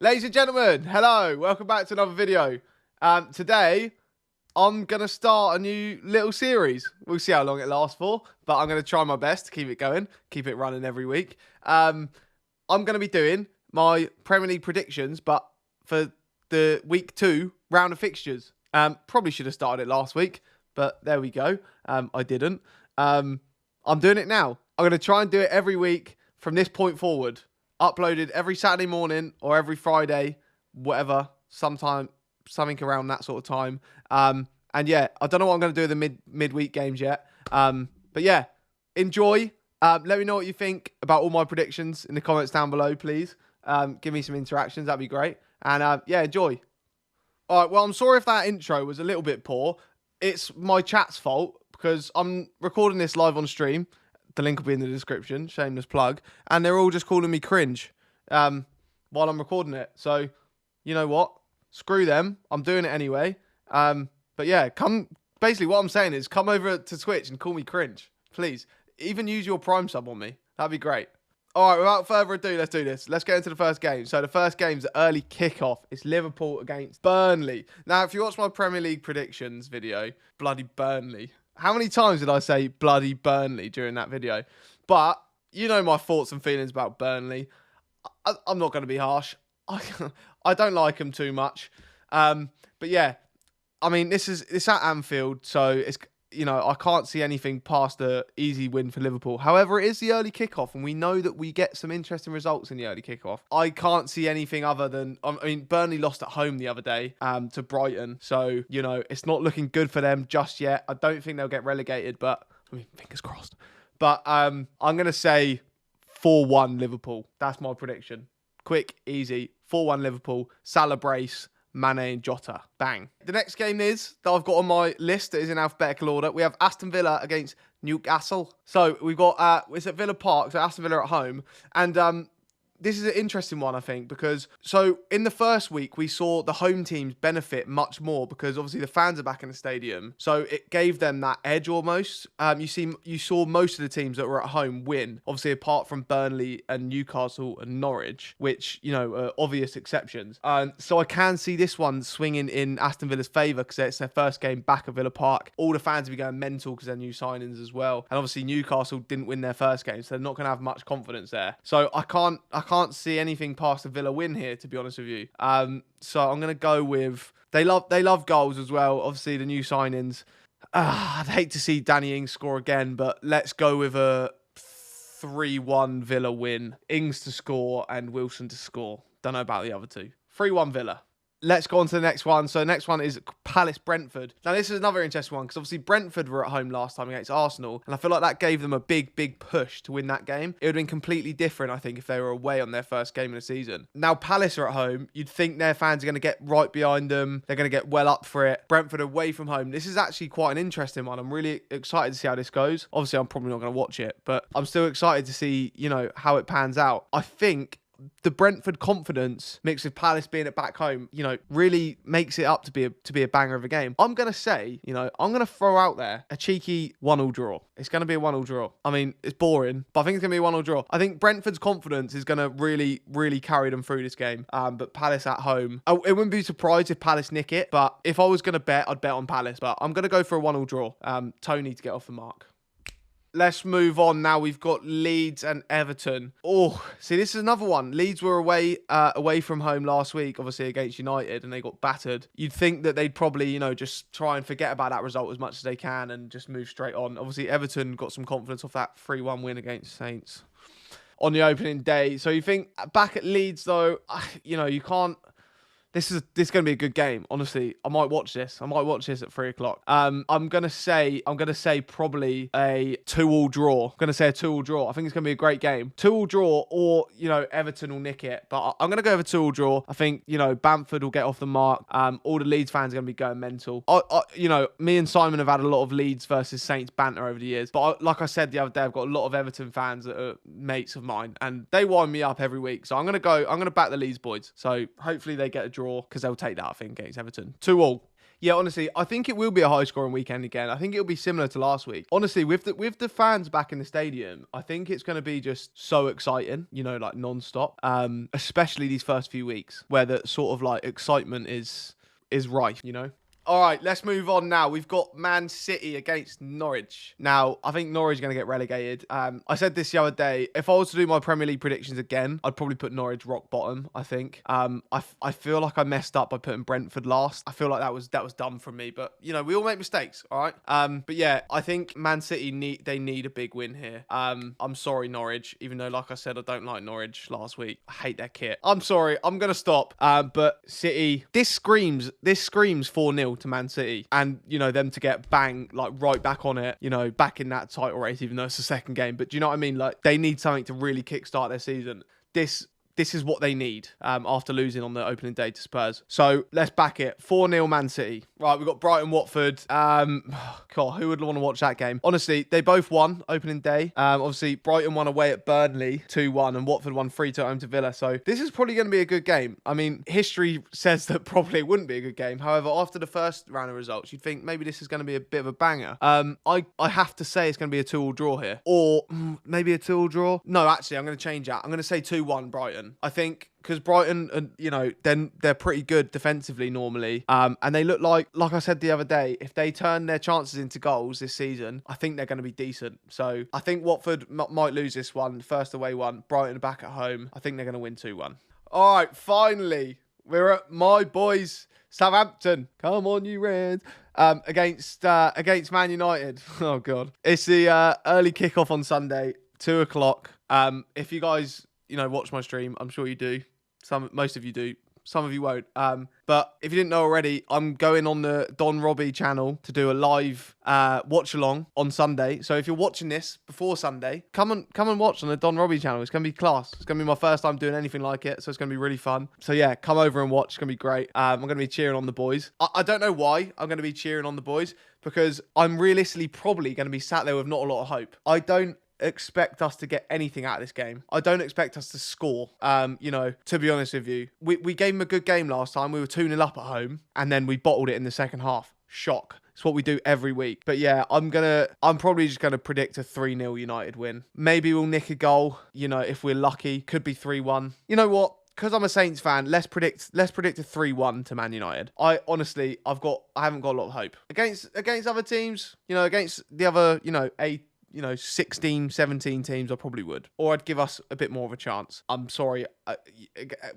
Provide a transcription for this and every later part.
Ladies and gentlemen, hello, welcome back to another video. Today, I'm going to start a new little series. We'll see how long it lasts for, but I'm going to try my best to keep it going, keep it running every week. I'm going to be doing my Premier League predictions, but for the week 2 round of fixtures. Probably should have started it last week, but there we go. I didn't. I'm doing it now. I'm going to try and do it every week from this point forward. Uploaded every Saturday morning or every Friday, whatever, something around that sort of time. And yeah, I don't know what I'm going to do with the midweek games yet. But yeah, enjoy. Let me know what you think about all my predictions in the comments down below, please. Give me some interactions. That'd be great. And yeah, enjoy. All right, well, I'm sorry if that intro was a little bit poor. It's my chat's fault because I'm recording this live on stream. The link will be in the description. Shameless plug. And they're all just calling me cringe while I'm recording it. So, you know what? Screw them. I'm doing it anyway. But yeah, basically what I'm saying is come over to Twitch and call me cringe. Please. Even use your Prime sub on me. That'd be great. All right, without further ado, let's do this. Let's get into the first game. So the first game's an early kickoff. It's Liverpool against Burnley. Now, if you watch my Premier League predictions video, bloody Burnley. How many times did I say bloody Burnley during that video? But you know my thoughts and feelings about Burnley. I'm not going to be harsh. I don't like them too much. But yeah, I mean, it's at Anfield, so it's, you know, I can't see anything past the easy win for Liverpool. However, it is the early kickoff, and we know that we get some interesting results in the early kickoff. I can't see anything other than, I mean, Burnley lost at home the other day to Brighton. So, you know, it's not looking good for them just yet. I don't think they'll get relegated, but, I mean, fingers crossed. But I'm going to say 4-1 Liverpool. That's my prediction. Quick, easy. 4-1 Liverpool. Salah brace. Mane and Jota. Bang. The next game that I've got on my list that is in alphabetical order. We have Aston Villa against Newcastle. So we've got, it's at Villa Park, so Aston Villa at home. And this is an interesting one, I think, because so in the first week, we saw the home teams benefit much more because obviously the fans are back in the stadium. So it gave them that edge almost. You saw most of the teams that were at home win, obviously apart from Burnley and Newcastle and Norwich, which, you know, are obvious exceptions. So I can see this one swinging in Aston Villa's favour because it's their first game back at Villa Park. All the fans will be going mental because they're new signings as well. And obviously Newcastle didn't win their first game, so they're not going to have much confidence there. So I can't see anything past a Villa win here, to be honest with you. So I'm going to go with... They love goals as well. Obviously, the new signings. I'd hate to see Danny Ings score again, but let's go with a 3-1 Villa win. Ings to score and Wilson to score. Don't know about the other two. 3-1 Villa. Let's go on to the next one. So the next one is Palace Brentford. Now this is another interesting one because obviously Brentford were at home last time against Arsenal, and I feel like that gave them a big push to win that game. It would have been completely different, I think, if they were away on their first game of the season. Now Palace are at home. You'd think their fans are going to get right behind them. They're going to get well up for it. Brentford away from home. This is actually quite an interesting one. I'm really excited to see how this goes. Obviously, I'm probably not going to watch it, but I'm still excited to see, you know, how it pans out. I think the Brentford confidence mixed with Palace being at back home, you know, really makes it up to be a banger of a game. I'm going to say, you know, I'm going to throw out there a cheeky 1-1 draw. It's going to be a 1-1 draw. I mean, it's boring, but I think it's going to be a 1-1 draw. I think Brentford's confidence is going to really carry them through this game. But Palace at home, it wouldn't be surprised if Palace nick it, but if I was going to bet, I'd bet on Palace. But I'm going to go for a 1-1 draw. Tony to get off the mark. Let's move on now. We've got Leeds and Everton. Oh, see, this is another one. Leeds were away from home last week, obviously against United, and they got battered. You'd think that they'd probably, you know, just try and forget about that result as much as they can and just move straight on. Obviously, Everton got some confidence off that 3-1 win against Saints on the opening day. So you think back at Leeds, though, you know, you can't... This is going to be a good game. Honestly, I might watch this. I might watch this at 3 o'clock. I'm gonna say probably a 2-2 draw. I'm gonna say a 2-2 draw. I think it's gonna be a great game. 2-2 draw, or, you know, Everton will nick it. But I'm gonna go with a 2-2 draw. I think, you know, Bamford will get off the mark. All the Leeds fans are gonna be going mental. You know, me and Simon have had a lot of Leeds versus Saints banter over the years. But like I said the other day, I've got a lot of Everton fans that are mates of mine, and they wind me up every week. So I'm gonna back the Leeds boys. So hopefully they get a draw because they'll take that, I think, against Everton. 2-2. Yeah, honestly, I think it will be a high-scoring weekend again. I think it'll be similar to last week. Honestly, with the fans back in the stadium, I think it's going to be just so exciting, you know, like non-stop. Especially these first few weeks where the sort of like excitement is rife, you know. All right, let's move on now. We've got Man City against Norwich. Now, I think Norwich are going to get relegated. I said this the other day. If I was to do my Premier League predictions again, I'd probably put Norwich rock bottom, I think. I feel like I messed up by putting Brentford last. I feel like that was dumb from me. But, you know, we all make mistakes, all right? But, yeah, I think Man City need a big win here. I'm sorry, Norwich, even though, like I said, I don't like Norwich last week. I hate their kit. I'm sorry. I'm going to stop. But City, this screams 4-0 to Man City, and you know, them to get bang like right back on it, you know, back in that title race, even though it's the second game. But do you know what I mean? Like, they need something to really kickstart their season. This is what they need after losing on the opening day to Spurs. So let's back it. 4-0 Man City. Right, we've got Brighton, Watford. God, who would want to watch that game? Honestly, they both won opening day. Obviously, Brighton won away at Burnley 2-1 and Watford won 3-2 at home to Villa. So this is probably going to be a good game. I mean, history says that probably it wouldn't be a good game. However, after the first round of results, you'd think maybe this is going to be a bit of a banger. I have to say it's going to be a 2-2 draw here. Or maybe a 2-2 draw. No, actually, I'm going to change that. I'm going to say 2-1 Brighton. I think because Brighton, you know, then they're pretty good defensively normally. And they look like I said the other day, if they turn their chances into goals this season, I think they're going to be decent. So I think Watford might lose this one, first away one. Brighton are back at home. I think they're going to win 2-1. All right, finally, we're at my boys, Southampton. Come on, you Reds. Against Man United. Oh, God. It's the early kickoff on Sunday, 2 o'clock. If you guys, you know, watch my stream, I'm sure you do. Most of you do. Some of you won't. But if you didn't know already, I'm going on the Don Robbie channel to do a live watch along on Sunday. So if you're watching this before Sunday, come and watch on the Don Robbie channel. It's going to be class. It's going to be my first time doing anything like it. So it's going to be really fun. So yeah, come over and watch. It's going to be great. I'm going to be cheering on the boys. I don't know why I'm going to be cheering on the boys, because I'm realistically probably going to be sat there with not a lot of hope. I don't expect us to get anything out of this game. I don't expect us to score. You know, to be honest with you, we gave them a good game last time. We were 2-0 up at home and then we bottled it in the second half. Shock. It's what we do every week. But yeah, I'm probably just gonna predict a 3-0 United win. Maybe we'll nick a goal, you know, if we're lucky. Could be 3-1. You know what? Because I'm a Saints fan, let's predict a 3-1 to Man United. I haven't got a lot of hope. Against other teams, you know, against the other, you know, 16, 17 teams, I probably would. Or I'd give us a bit more of a chance. I'm sorry.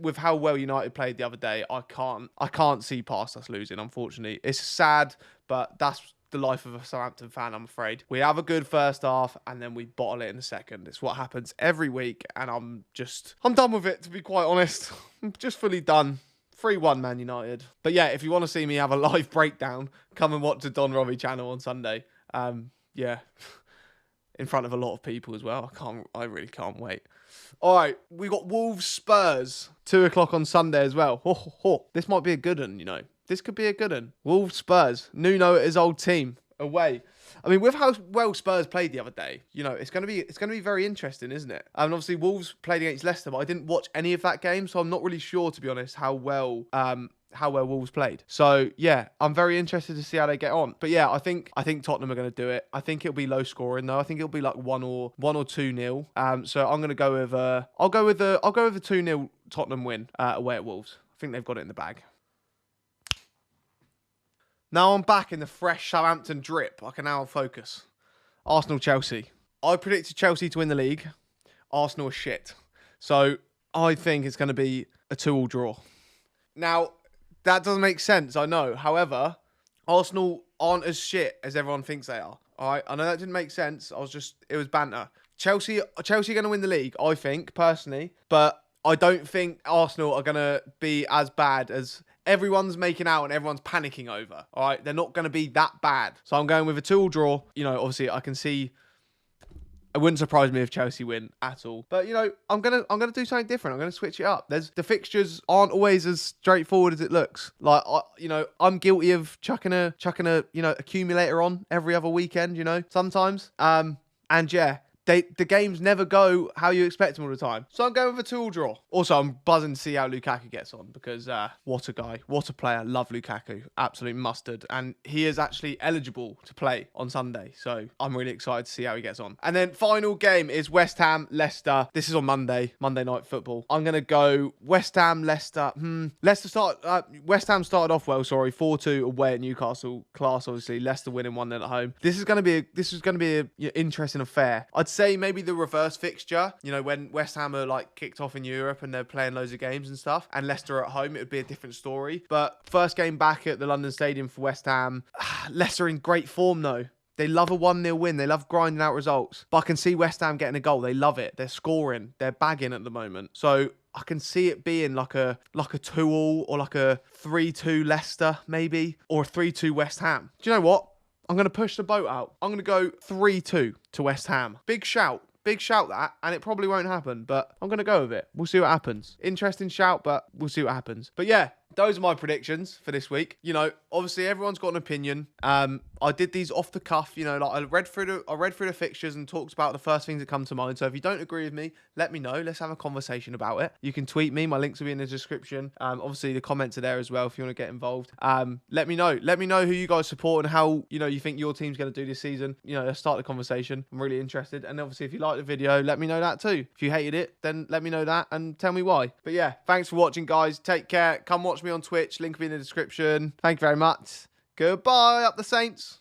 With how well United played the other day, I can't see past us losing, unfortunately. It's sad, but that's the life of a Southampton fan, I'm afraid. We have a good first half, and then we bottle it in the second. It's what happens every week, and I'm done with it, to be quite honest. I'm just fully done. 3-1 Man United. But yeah, if you want to see me have a live breakdown, come and watch the Don Robbie channel on Sunday. Yeah. In front of a lot of people as well. I really can't wait. All right, we got Wolves Spurs, 2 o'clock on Sunday as well. This might be a good one, you know. This could be a good one. Wolves Spurs, Nuno at his old team, away. I mean, with how well Spurs played the other day, you know, it's gonna be very interesting, isn't it? And obviously Wolves played against Leicester, but I didn't watch any of that game, so I'm not really sure, to be honest, how well Wolves played. So yeah, I'm very interested to see how they get on. But yeah, I think Tottenham are going to do it. I think it'll be low scoring though. I think it'll be like 1 or 2-0. So I'm going to go with I'll go with a 2-0 Tottenham win away at Wolves. I think they've got it in the bag. Now I'm back in the fresh Southampton drip. I can now focus. Arsenal Chelsea. I predicted Chelsea to win the league. Arsenal are shit. So I think it's going to be a 2-2 draw. Now, that doesn't make sense, I know. However, Arsenal aren't as shit as everyone thinks they are. All right, I know that didn't make sense. It was banter. Chelsea are going to win the league, I think, personally. But I don't think Arsenal are going to be as bad as everyone's making out and everyone's panicking over. All right, they're not going to be that bad. So I'm going with a 2-2 draw. You know, obviously, I can see. It wouldn't surprise me if Chelsea win at all. But, you know, I'm gonna do something different. I'm going to switch it up. The fixtures aren't always as straightforward as it looks. Like, I'm guilty of chucking a accumulator on every other weekend, you know, sometimes. And yeah, the games never go how you expect them all the time. So I'm going with a 2-2 draw. Also, I'm buzzing to see how Lukaku gets on because what a guy, what a player. Love Lukaku, absolute mustard, and he is actually eligible to play on Sunday. So I'm really excited to see how he gets on. And then final game is West Ham Leicester. This is on Monday Night Football. I'm gonna go West Ham Leicester. West Ham started off well. Sorry, 4-2 away at Newcastle. Class, obviously. Leicester winning 1-0 at home. This is gonna be a interesting affair. I'd say maybe the reverse fixture. You know, when West Ham are like kicked off in Europe and they're playing loads of games and stuff, and Leicester at home, it would be a different story. But first game back at the London Stadium for West Ham. Leicester in great form though. They love a 1-0 win. They love grinding out results. But I can see West Ham getting a goal. They love it. They're scoring. They're bagging at the moment. So I can see it being like a 2-2 or like a 3-2 Leicester maybe, or a 3-2 West Ham. Do you know what? I'm going to push the boat out. I'm going to go 3-2 to West Ham. Big shout. Big shout that, and it probably won't happen, but I'm going to go with it. We'll see what happens. Interesting shout, but we'll see what happens. But yeah, those are my predictions for this week. You know, obviously everyone's got an opinion. I did these off the cuff, you know, like I read through the fixtures and talked about the first things that come to mind. So if you don't agree with me, let me know. Let's have a conversation about it. You can tweet me. My links will be in the description. Obviously the comments are there as well if you want to get involved. Let me know. Let me know who you guys support and how, you know, you think your team's going to do this season. You know, let's start the conversation. I'm really interested. And obviously if you like the video, let me know that too. If you hated it, then let me know that and tell me why. But yeah, thanks for watching, guys. Take care. Come watch me on Twitch. Link will be in the description. Thank you very much. Goodbye, up the Saints.